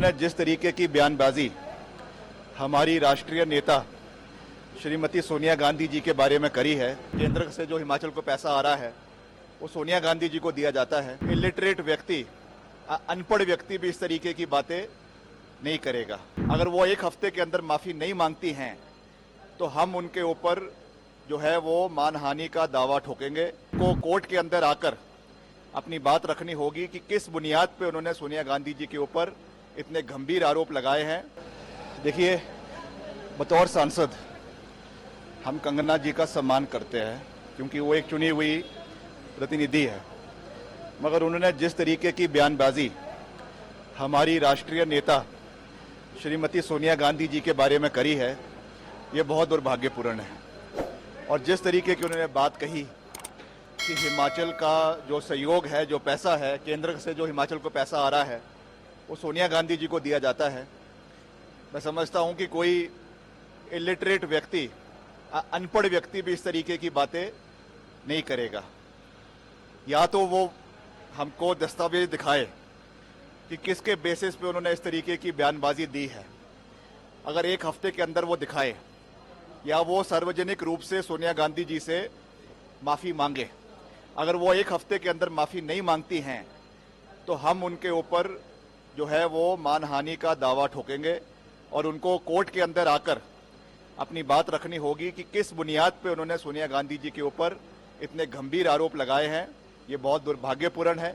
उन्होंने जिस तरीके की बयानबाजी हमारी राष्ट्रीय नेता श्रीमती सोनिया गांधी जी के बारे में करी है, केंद्र से जो हिमाचल को पैसा आ रहा है वो सोनिया गांधी जी को दिया जाता है। इलिटरेट व्यक्ति, अनपढ़ व्यक्ति भी इस तरीके की बातें नहीं करेगा। अगर वो एक हफ्ते के अंदर माफी नहीं मांगती हैं तो हम उनके ऊपर जो है वो मानहानि का दावा ठोकेंगे। को कोर्ट के अंदर आकर अपनी बात रखनी होगी कि किस बुनियाद पे उन्होंने सोनिया गांधी जी के ऊपर इतने गंभीर आरोप लगाए हैं। देखिए, बतौर सांसद हम कंगना जी का सम्मान करते हैं क्योंकि वो एक चुनी हुई प्रतिनिधि है, मगर उन्होंने जिस तरीके की बयानबाजी हमारी राष्ट्रीय नेता श्रीमती सोनिया गांधी जी के बारे में करी है, ये बहुत दुर्भाग्यपूर्ण है। और जिस तरीके की उन्होंने बात कही कि हिमाचल का जो सहयोग है, जो पैसा है, केंद्र से जो हिमाचल को पैसा आ रहा है वो सोनिया गांधी जी को दिया जाता है। मैं समझता हूं कि कोई इलिटरेट व्यक्ति, अनपढ़ व्यक्ति भी इस तरीके की बातें नहीं करेगा। या तो वो हमको दस्तावेज दिखाए कि किसके बेसिस पे उन्होंने इस तरीके की बयानबाजी दी है। अगर एक हफ्ते के अंदर वो दिखाए या वो सार्वजनिक रूप से सोनिया गांधी जी से माफी मांगे। अगर वो एक हफ्ते के अंदर माफी नहीं मांगती हैं तो हम उनके ऊपर जो है वो मानहानि का दावा ठोकेंगे और उनको कोर्ट के अंदर आकर अपनी बात रखनी होगी कि किस बुनियाद पे उन्होंने सोनिया गांधी जी के ऊपर इतने गंभीर आरोप लगाए हैं। ये बहुत दुर्भाग्यपूर्ण है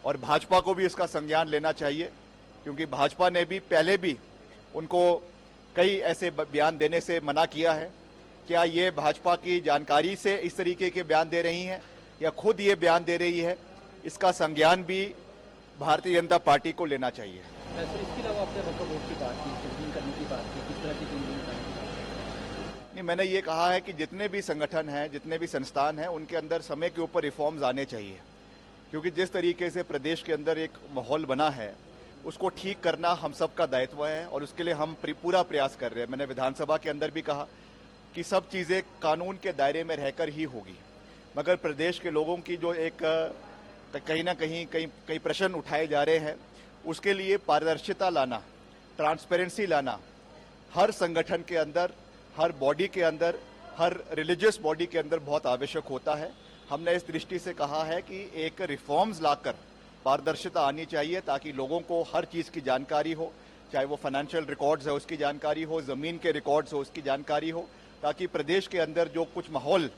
और भाजपा को भी इसका संज्ञान लेना चाहिए, क्योंकि भाजपा ने भी पहले भी उनको कई ऐसे बयान देने से मना किया है। क्या ये भाजपा की जानकारी से इस तरीके के बयान दे रही हैं या खुद ये बयान दे रही है? इसका संज्ञान भी भारतीय जनता पार्टी को लेना चाहिए। इसके अलावा आपने वोट की बात की, चेंजिंग करने की बात की, किस तरह की चेंजिंग करने की बात? नहीं, मैंने ये कहा है कि जितने भी संगठन हैं, जितने भी संस्थान हैं, उनके अंदर समय के ऊपर रिफॉर्म्स आने चाहिए, क्योंकि जिस तरीके से प्रदेश के अंदर एक माहौल बना है उसको ठीक करना हम सबका दायित्व है और उसके लिए हम पूरा प्रयास कर रहे हैं। मैंने विधानसभा के अंदर भी कहा कि सब चीज़ें कानून के दायरे में रहकर ही होगी, मगर प्रदेश के लोगों की जो एक कहीं ना कहीं कई प्रश्न उठाए जा रहे हैं, उसके लिए पारदर्शिता लाना, ट्रांसपेरेंसी लाना हर संगठन के अंदर, हर बॉडी के अंदर, हर रिलीजियस बॉडी के अंदर बहुत आवश्यक होता है। हमने इस दृष्टि से कहा है कि एक रिफॉर्म्स लाकर पारदर्शिता आनी चाहिए ताकि लोगों को हर चीज़ की जानकारी हो, चाहे वो फाइनेंशियल रिकॉर्ड्स है उसकी जानकारी हो, ज़मीन के रिकॉर्ड्स हो उसकी जानकारी हो, ताकि प्रदेश के अंदर जो कुछ माहौल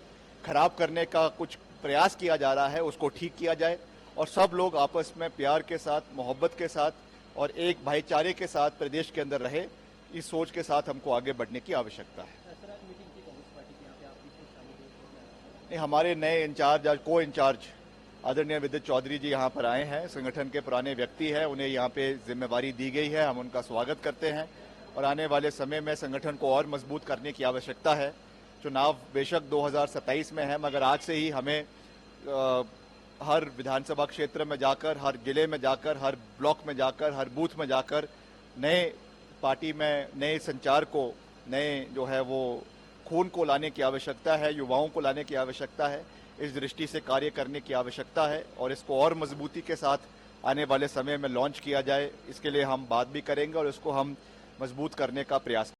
खराब करने का कुछ प्रयास किया जा रहा है उसको ठीक किया जाए और सब लोग आपस में प्यार के साथ, मोहब्बत के साथ और एक भाईचारे के साथ प्रदेश के अंदर रहे। इस सोच के साथ हमको आगे बढ़ने की आवश्यकता है। नहीं, हमारे नए इंचार्ज, आज को इंचार्ज आदरणीय विदित चौधरी जी यहाँ पर आए हैं। संगठन के पुराने व्यक्ति हैं, उन्हें यहाँ पे जिम्मेवारी दी गई है, हम उनका स्वागत करते हैं और आने वाले समय में संगठन को और मजबूत करने की आवश्यकता है। चुनाव बेशक 2027 में है, मगर आज से ही हमें हर विधानसभा क्षेत्र में जाकर, हर जिले में जाकर, हर ब्लॉक में जाकर, हर बूथ में जाकर नए पार्टी में नए संचार को, नए जो है वो खून को लाने की आवश्यकता है, युवाओं को लाने की आवश्यकता है। इस दृष्टि से कार्य करने की आवश्यकता है और इसको और मजबूती के साथ आने वाले समय में लॉन्च किया जाए, इसके लिए हम बात भी करेंगे और इसको हम मजबूत करने का प्रयास